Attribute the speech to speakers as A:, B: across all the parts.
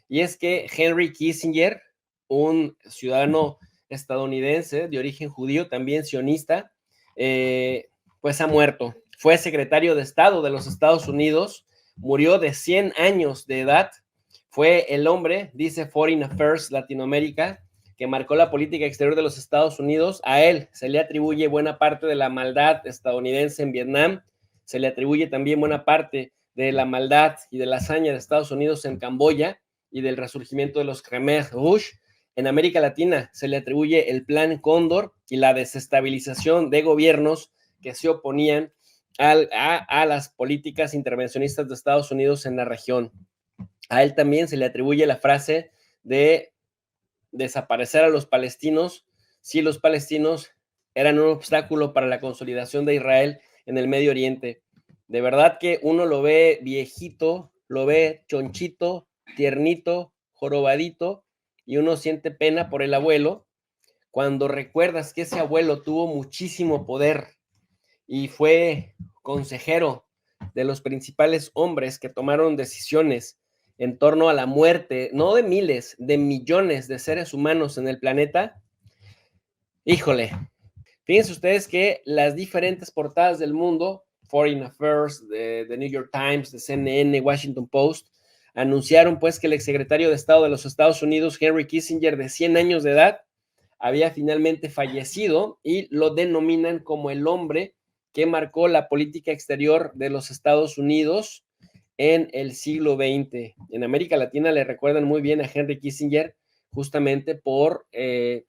A: y es que Henry Kissinger, un ciudadano estadounidense de origen judío, también sionista, pues ha muerto. Fue secretario de Estado de los Estados Unidos, murió de 100 años de edad, fue el hombre, dice Foreign Affairs Latinoamérica, que marcó la política exterior de los Estados Unidos. A él se le atribuye buena parte de la maldad estadounidense en Vietnam, se le atribuye también buena parte de la maldad y de la hazaña de Estados Unidos en Camboya y del resurgimiento de los Khmer Rouge. En América Latina se le atribuye el Plan Cóndor y la desestabilización de gobiernos que se oponían a las políticas intervencionistas de Estados Unidos en la región. A él también se le atribuye la frase de desaparecer a los palestinos si los palestinos eran un obstáculo para la consolidación de Israel en el Medio Oriente. De verdad que uno lo ve viejito, lo ve chonchito, tiernito, jorobadito, y uno siente pena por el abuelo cuando recuerdas que ese abuelo tuvo muchísimo poder y fue consejero de los principales hombres que tomaron decisiones en torno a la muerte, no de miles, de millones de seres humanos en el planeta. Híjole, fíjense ustedes que las diferentes portadas del mundo, Foreign Affairs, de New York Times, de CNN, Washington Post, anunciaron pues que el exsecretario de Estado de los Estados Unidos, Henry Kissinger, de 100 años de edad, había finalmente fallecido y lo denominan como el hombre que marcó la política exterior de los Estados Unidos en el siglo XX. En América Latina le recuerdan muy bien a Henry Kissinger justamente por el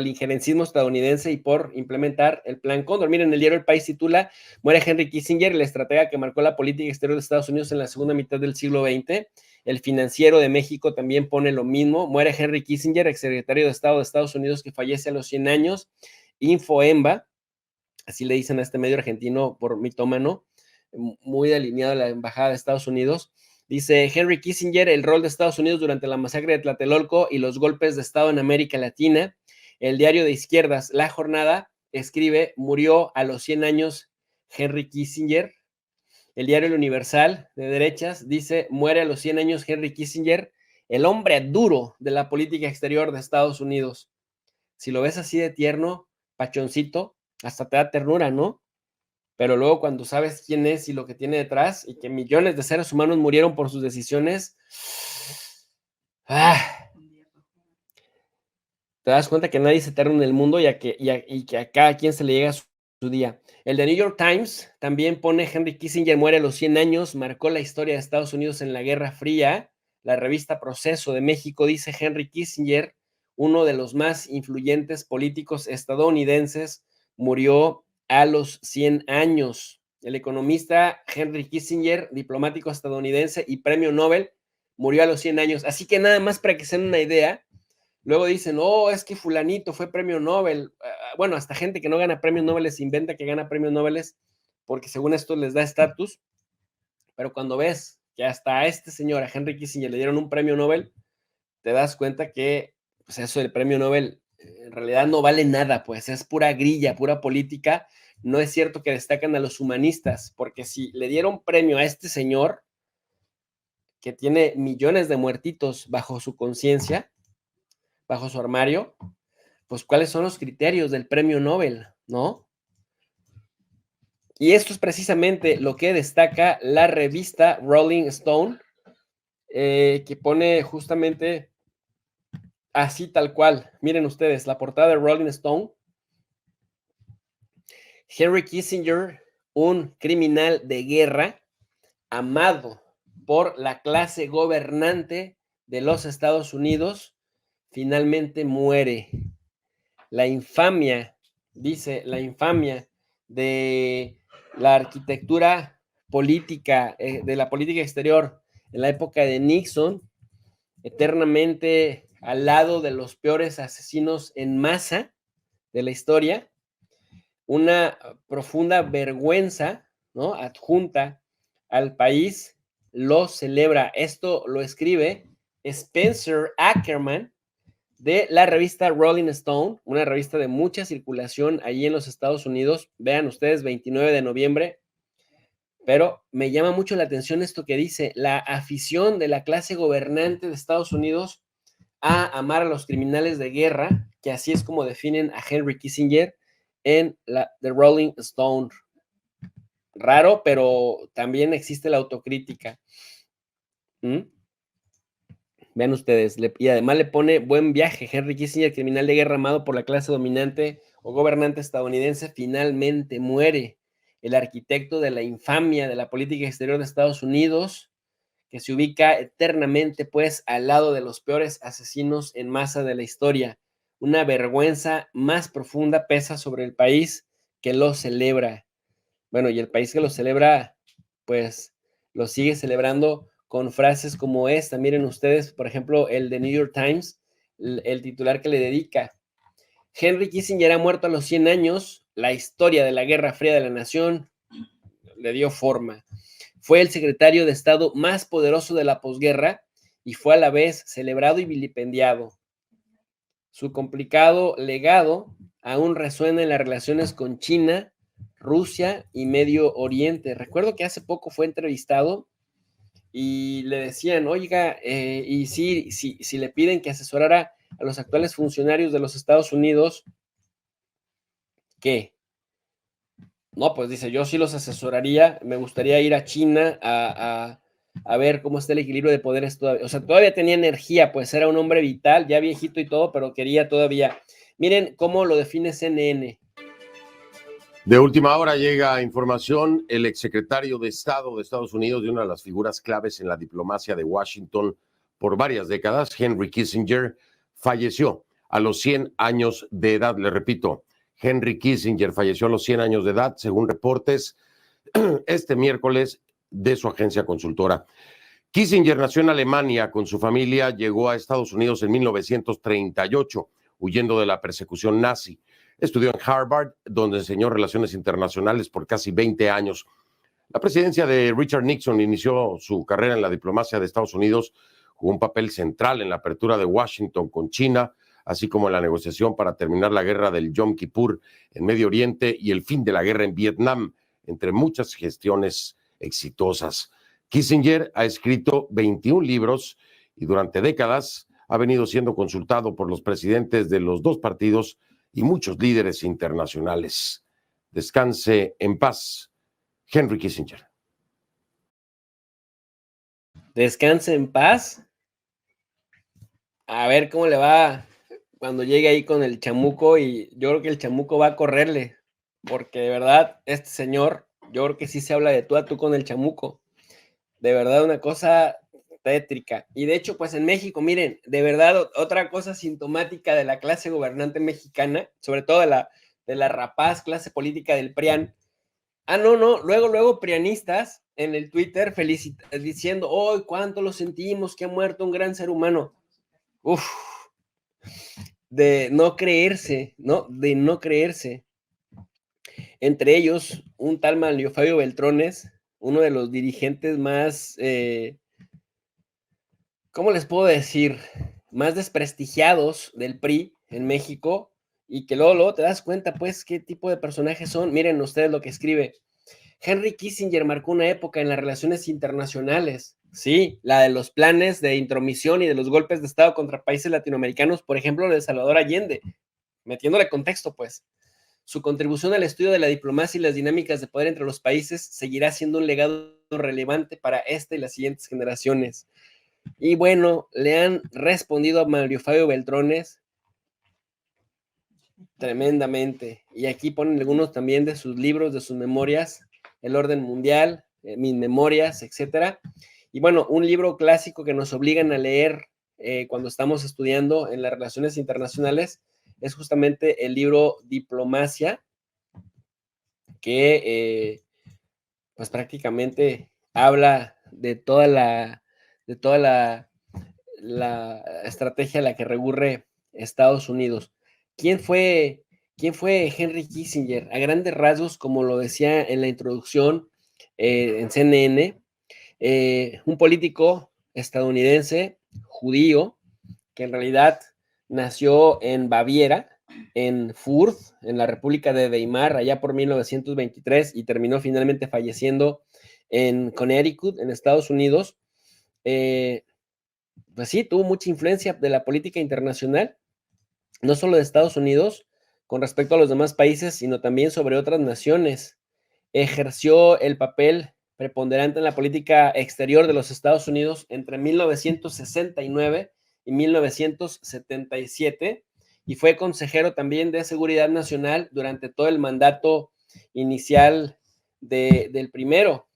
A: injerencismo estadounidense y por implementar el Plan Cóndor. Miren, el diario El País titula "Muere Henry Kissinger, el estratega que marcó la política exterior de Estados Unidos en la segunda mitad del siglo XX". El Financiero de México también pone lo mismo. Muere Henry Kissinger, exsecretario de Estado de Estados Unidos, que fallece a los 100 años. Infoemba, así le dicen a este medio argentino por mitómano, muy alineado a la Embajada de Estados Unidos, dice Henry Kissinger, el rol de Estados Unidos durante la masacre de Tlatelolco y los golpes de Estado en América Latina. El diario de izquierdas, La Jornada, escribe, murió a los 100 años Henry Kissinger. El diario El Universal, de derechas, dice, muere a los 100 años Henry Kissinger, el hombre duro de la política exterior de Estados Unidos. Si lo ves así de tierno, pachoncito, hasta te da ternura, ¿no? Pero luego cuando sabes quién es y lo que tiene detrás y que millones de seres humanos murieron por sus decisiones, te das cuenta que nadie es eterno en el mundo y que a cada quien se le llega su día. El de New York Times también pone Henry Kissinger muere a los 100 años, marcó la historia de Estados Unidos en la Guerra Fría. La revista Proceso de México dice Henry Kissinger, uno de los más influyentes políticos estadounidenses, murió a los 100 años. El economista Henry Kissinger, diplomático estadounidense y premio Nobel, murió a los 100 años. Así que nada más para que se den una idea, luego dicen, oh, es que fulanito fue premio Nobel. Bueno, hasta gente que no gana premios Nobel se inventa que gana premios Nobel porque según esto les da estatus. Pero cuando ves que hasta a este señor, a Henry Kissinger, le dieron un premio Nobel, te das cuenta que pues eso del premio Nobel en realidad no vale nada, pues es pura grilla, pura política. No es cierto que destacan a los humanistas, porque si le dieron premio a este señor que tiene millones de muertitos bajo su conciencia, bajo su armario, pues cuáles son los criterios del premio Nobel, ¿no? Y esto es precisamente lo que destaca la revista Rolling Stone, que pone justamente así tal cual. Miren ustedes, la portada de Rolling Stone. Henry Kissinger, un criminal de guerra, amado por la clase gobernante de los Estados Unidos, finalmente muere. La infamia, dice, la infamia de la arquitectura política, de la política exterior en la época de Nixon, eternamente al lado de los peores asesinos en masa de la historia, una profunda vergüenza, ¿no?, adjunta al país, lo celebra. Esto lo escribe Spencer Ackerman de la revista Rolling Stone, una revista de mucha circulación allí en los Estados Unidos. Vean ustedes, 29 de noviembre, Pero me llama mucho la atención esto que dice, la afición de la clase gobernante de Estados Unidos a amar a los criminales de guerra, que así es como definen a Henry Kissinger en The Rolling Stone. Raro, pero también existe la autocrítica. Vean ustedes, y además le pone buen viaje. Henry Kissinger, criminal de guerra amado por la clase dominante o gobernante estadounidense, finalmente muere. El arquitecto de la infamia de la política exterior de Estados Unidos, que se ubica eternamente, pues, al lado de los peores asesinos en masa de la historia. Una vergüenza más profunda pesa sobre el país que lo celebra. Bueno, y el país que lo celebra, pues, lo sigue celebrando con frases como esta. Miren ustedes, por ejemplo, el de New York Times, el titular que le dedica. Henry Kissinger ha muerto a los 100 años. La historia de la Guerra Fría de la Nación le dio forma. Fue el secretario de Estado más poderoso de la posguerra y fue a la vez celebrado y vilipendiado. Su complicado legado aún resuena en las relaciones con China, Rusia y Medio Oriente. Recuerdo que hace poco fue entrevistado y le decían, oiga, y si le piden que asesorara a los actuales funcionarios de los Estados Unidos, ¿qué? No, pues dice, yo sí los asesoraría, me gustaría ir a China a ver cómo está el equilibrio de poderes todavía. O sea, todavía tenía energía, pues era un hombre vital, ya viejito y todo, pero quería todavía. Miren cómo lo define CNN.
B: De última hora llega información, el exsecretario de Estado de Estados Unidos, de una de las figuras claves en la diplomacia de Washington por varias décadas, Henry Kissinger, falleció a los 100 años de edad. Le repito, Henry Kissinger falleció a los 100 años de edad, según reportes este miércoles de su agencia consultora. Kissinger nació en Alemania con su familia, llegó a Estados Unidos en 1938, huyendo de la persecución nazi. Estudió en Harvard, donde enseñó relaciones internacionales por casi 20 años. La presidencia de Richard Nixon inició su carrera en la diplomacia de Estados Unidos, jugó un papel central en la apertura de Washington con China, así como en la negociación para terminar la guerra del Yom Kippur en Medio Oriente y el fin de la guerra en Vietnam, entre muchas gestiones exitosas. Kissinger ha escrito 21 libros y durante décadas ha venido siendo consultado por los presidentes de los dos partidos y muchos líderes internacionales. Descanse en paz, Henry Kissinger.
A: Descanse en paz. A ver cómo le va cuando llegue ahí con el chamuco, y yo creo que el chamuco va a correrle, porque de verdad, este señor, yo creo que sí se habla de tú a tú con el chamuco. De verdad, una cosa tétrica. Y de hecho, pues en México, miren, de verdad, otra cosa sintomática de la clase gobernante mexicana, sobre todo de la rapaz clase política del PRIAN. Luego prianistas en el Twitter diciendo, ¡oh, cuánto lo sentimos, que ha muerto un gran ser humano! Uf, de no creerse, ¿no? De no creerse. Entre ellos, un tal Manlio Fabio Beltrones, uno de los dirigentes más, ¿cómo les puedo decir? Más desprestigiados del PRI en México, y que luego te das cuenta, pues, qué tipo de personajes son. Miren ustedes lo que escribe. Henry Kissinger marcó una época en las relaciones internacionales, sí, la de los planes de intromisión y de los golpes de Estado contra países latinoamericanos, por ejemplo, de Salvador Allende, metiéndole contexto, pues. Su contribución al estudio de la diplomacia y las dinámicas de poder entre los países seguirá siendo un legado relevante para esta y las siguientes generaciones. Y bueno, le han respondido a Mario Fabio Beltrones tremendamente. Y aquí ponen algunos también de sus libros, de sus memorias, El Orden Mundial, Mis Memorias, etcétera. Y bueno, un libro clásico que nos obligan a leer cuando estamos estudiando en las relaciones internacionales es justamente el libro Diplomacia, que pues prácticamente habla de toda la estrategia a la que recurre Estados Unidos. ¿Quién fue Henry Kissinger? A grandes rasgos, como lo decía en la introducción en CNN, un político estadounidense, judío, que en realidad nació en Baviera, en Fürth, en la República de Weimar, allá por 1923, y terminó finalmente falleciendo en Connecticut, en Estados Unidos. Pues sí, tuvo mucha influencia de la política internacional, no solo de Estados Unidos con respecto a los demás países, sino también sobre otras naciones. Ejerció el papel preponderante en la política exterior de los Estados Unidos entre 1969 y 1977 y fue consejero también de Seguridad Nacional durante todo el mandato inicial del primero.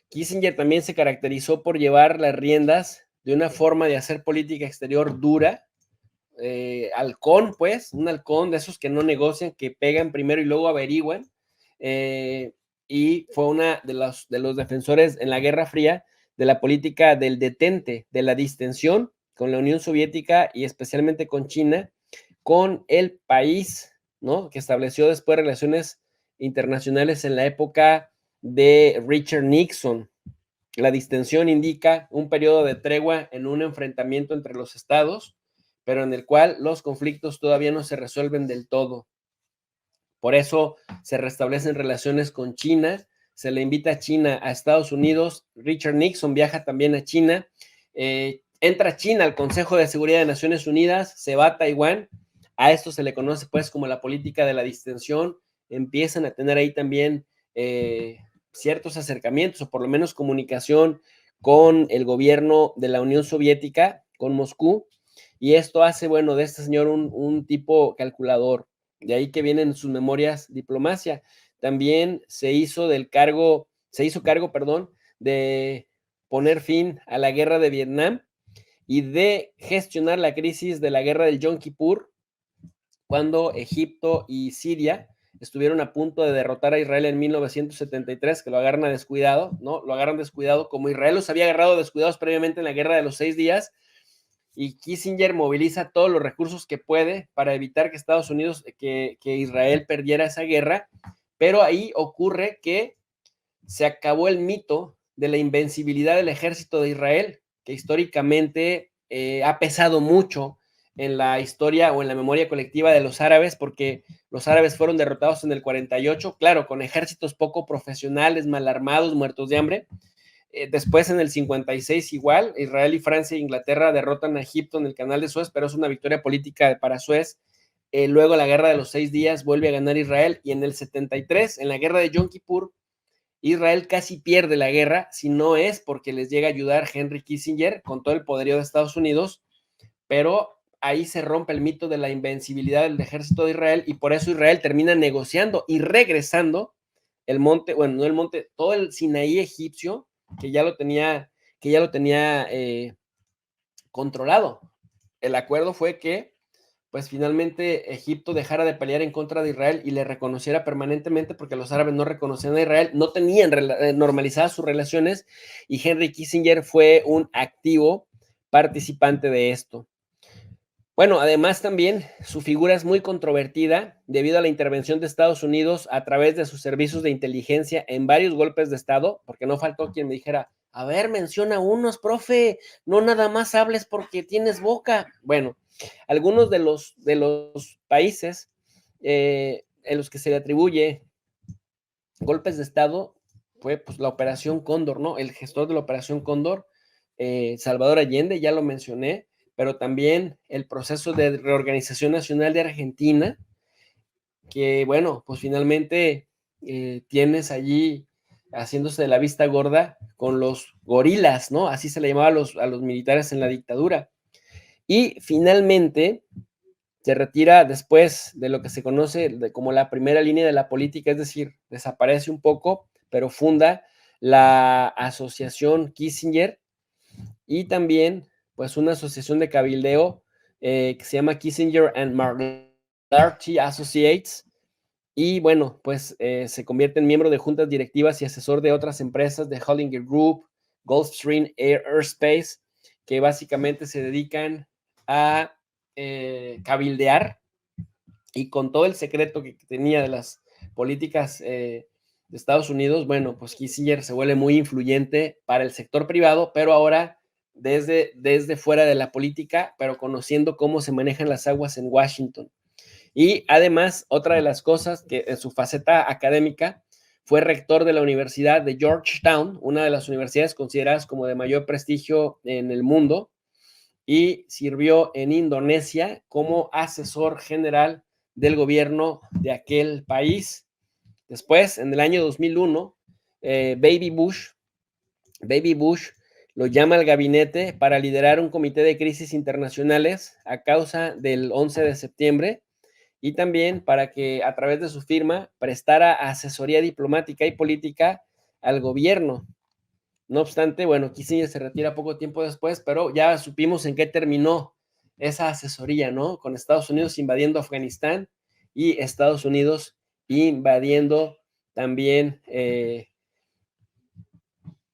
A: Kissinger también se caracterizó por llevar las riendas de una forma de hacer política exterior dura, halcón, pues, un halcón de esos que no negocian, que pegan primero y luego averiguan, y fue una de los defensores en la Guerra Fría de la política del detente, de la distensión con la Unión Soviética y especialmente con China, con el país, ¿no? Que estableció después relaciones internacionales en la época de Richard Nixon. La distensión indica un periodo de tregua en un enfrentamiento entre los estados, pero en el cual los conflictos todavía no se resuelven del todo. Por eso se restablecen relaciones con China, se le invita a China a Estados Unidos, Richard Nixon viaja también a China, entra China al Consejo de Seguridad de Naciones Unidas, se va a Taiwán, a esto se le conoce pues como la política de la distensión, empiezan a tener ahí también ciertos acercamientos o por lo menos comunicación con el gobierno de la Unión Soviética, con Moscú, y esto hace, bueno, de este señor un tipo calculador. De ahí que vienen sus memorias diplomacia. También se hizo cargo, perdón, de poner fin a la guerra de Vietnam y de gestionar la crisis de la guerra del Yom Kippur, cuando Egipto y Siria estuvieron a punto de derrotar a Israel en 1973, que lo agarran a descuidado, ¿no? Lo agarran descuidado, como Israel los había agarrado descuidados previamente en la guerra de los 6 días, y Kissinger moviliza todos los recursos que puede para evitar que Estados Unidos, que Israel perdiera esa guerra, pero ahí ocurre que se acabó el mito de la invencibilidad del ejército de Israel, que históricamente ha pesado mucho en la historia o en la memoria colectiva de los árabes, porque los árabes fueron derrotados en el 48, claro, con ejércitos poco profesionales, mal armados, muertos de hambre. Después en el 56 igual, Israel y Francia e Inglaterra derrotan a Egipto en el canal de Suez, pero es una victoria política para Suez. Luego la guerra de los 6 días vuelve a ganar Israel y en el 73, en la guerra de Yom Kippur, Israel casi pierde la guerra, si no es porque les llega a ayudar Henry Kissinger con todo el poderío de Estados Unidos, pero ahí se rompe el mito de la invencibilidad del ejército de Israel y por eso Israel termina negociando y regresando el monte, bueno, no el monte, todo el Sinaí egipcio, que ya lo tenía controlado. El acuerdo fue que, pues finalmente Egipto dejara de pelear en contra de Israel y le reconociera permanentemente, porque los árabes no reconocían a Israel, no tenían normalizadas sus relaciones, y Henry Kissinger fue un activo participante de esto. Bueno, además también su figura es muy controvertida debido a la intervención de Estados Unidos a través de sus servicios de inteligencia en varios golpes de Estado, porque no faltó quien me dijera, a ver, menciona unos, profe, no nada más hables porque tienes boca. Bueno, algunos de los países en los que se le atribuye golpes de Estado fue pues la Operación Cóndor, ¿no? El gestor de la Operación Cóndor, Salvador Allende, ya lo mencioné, pero también el proceso de reorganización nacional de Argentina, que bueno, pues finalmente tienes allí haciéndose de la vista gorda con los gorilas, ¿no? Así se le llamaba a los militares en la dictadura. Y finalmente se retira después de lo que se conoce como la primera línea de la política, es decir, desaparece un poco, pero funda la asociación Kissinger y también pues una asociación de cabildeo que se llama Kissinger and McLarty Associates, y bueno, pues se convierte en miembro de juntas directivas y asesor de otras empresas de Hollinger Group, Gulfstream Airspace, que básicamente se dedican a cabildear, y con todo el secreto que tenía de las políticas de Estados Unidos, bueno, pues Kissinger se vuelve muy influyente para el sector privado, pero ahora desde fuera de la política, pero conociendo cómo se manejan las aguas en Washington. Y además, otra de las cosas que en su faceta académica fue rector de la Universidad de Georgetown, una de las universidades consideradas como de mayor prestigio en el mundo, y sirvió en Indonesia como asesor general del gobierno de aquel país. Después, en el año 2001, Baby Bush lo llama al gabinete para liderar un comité de crisis internacionales a causa del 11 de septiembre y también para que a través de su firma prestara asesoría diplomática y política al gobierno. No obstante, bueno, Kissinger se retira poco tiempo después, pero ya supimos en qué terminó esa asesoría, ¿no? Con Estados Unidos invadiendo Afganistán y Estados Unidos invadiendo también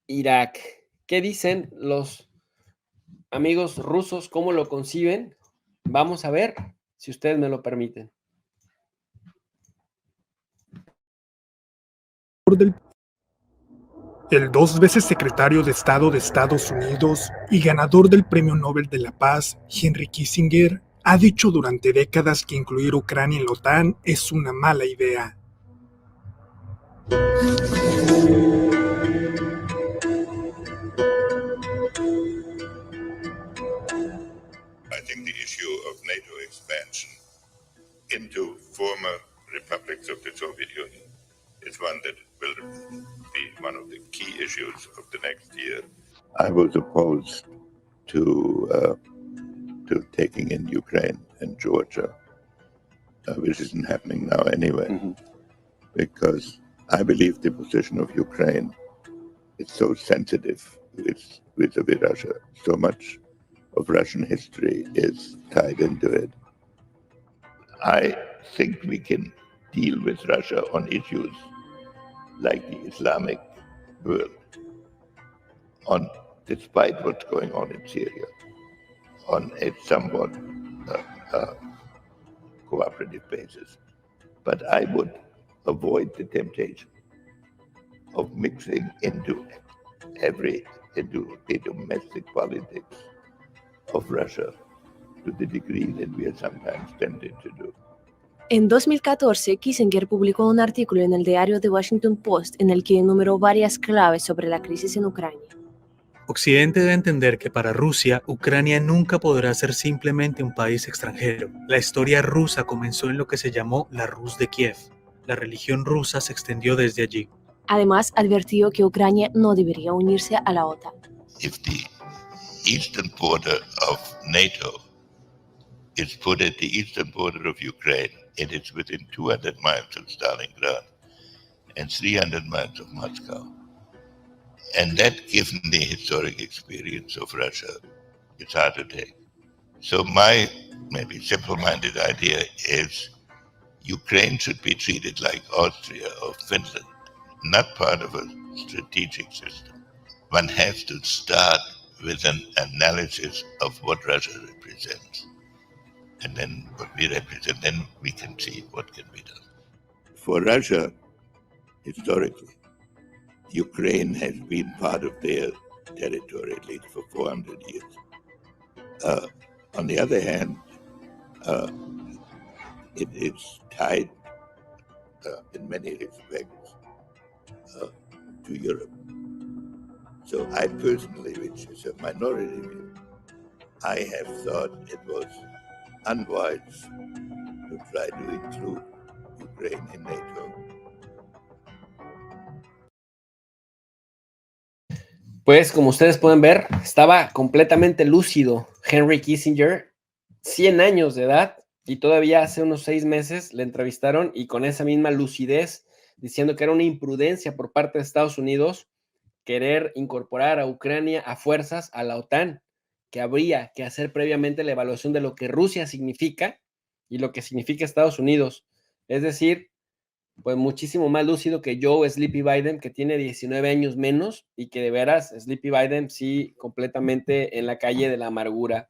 A: Irak. ¿Qué dicen los amigos rusos? ¿Cómo lo conciben? Vamos a ver, si ustedes me lo permiten.
C: El 2 veces secretario de Estado de Estados Unidos y ganador del Premio Nobel de la Paz, Henry Kissinger, ha dicho durante décadas que incluir Ucrania en la OTAN es una mala idea.
D: I think the issue of NATO expansion into former republics of the Soviet Union is one that will be one of the key issues of the next year. I was opposed to taking in Ukraine and Georgia, which isn't happening now anyway, because I believe the position of Ukraine is so sensitive with Russia. So much of Russian history is tied into it. I think we can deal with Russia on issues like the Islamic world, despite what's going on in Syria, on a somewhat cooperative basis. But I would avoid the temptation of mixing into the domestic politics of Russia to the degree that we are sometimes tempted to do.
E: En 2014, Kissinger publicó un artículo en el diario The Washington Post en el que enumeró varias claves sobre la crisis en Ucrania.
C: Occidente debe entender que para Rusia, Ucrania nunca podrá ser simplemente un país extranjero. La historia rusa comenzó en lo que se llamó la Rus de Kiev. La religión rusa se extendió desde allí.
E: Además, advirtió que Ucrania no debería unirse a la OTAN.
D: If the eastern border of NATO is put at the eastern border of Ukraine, it is within 200 miles of Stalingrad and 300 miles of Moscow. And that, given the historic experience of Russia, it's hard to take. So my maybe simple-minded idea is Ukraine should be treated like Austria or Finland, not part of a strategic system. One has to start with an analysis of what Russia represents. And then what we represent, then we can see what can be done. For Russia, historically, Ukraine has been part of their territory at least for 400 years. On the other hand, it is tied in many respects to Europe. So I personally, which is a minority view, I have thought it was unwise to try to include Ukraine in NATO.
A: Pues como ustedes pueden ver, estaba completamente lúcido Henry Kissinger, 100 años de edad, y todavía hace unos 6 meses le entrevistaron y con esa misma lucidez, diciendo que era una imprudencia por parte de Estados Unidos querer incorporar a Ucrania a fuerzas a la OTAN, que habría que hacer previamente la evaluación de lo que Rusia significa y lo que significa Estados Unidos. Es decir, pues muchísimo más lúcido que Joe Sleepy Biden, que tiene 19 años menos y que de veras Sleepy Biden sí completamente en la calle de la amargura.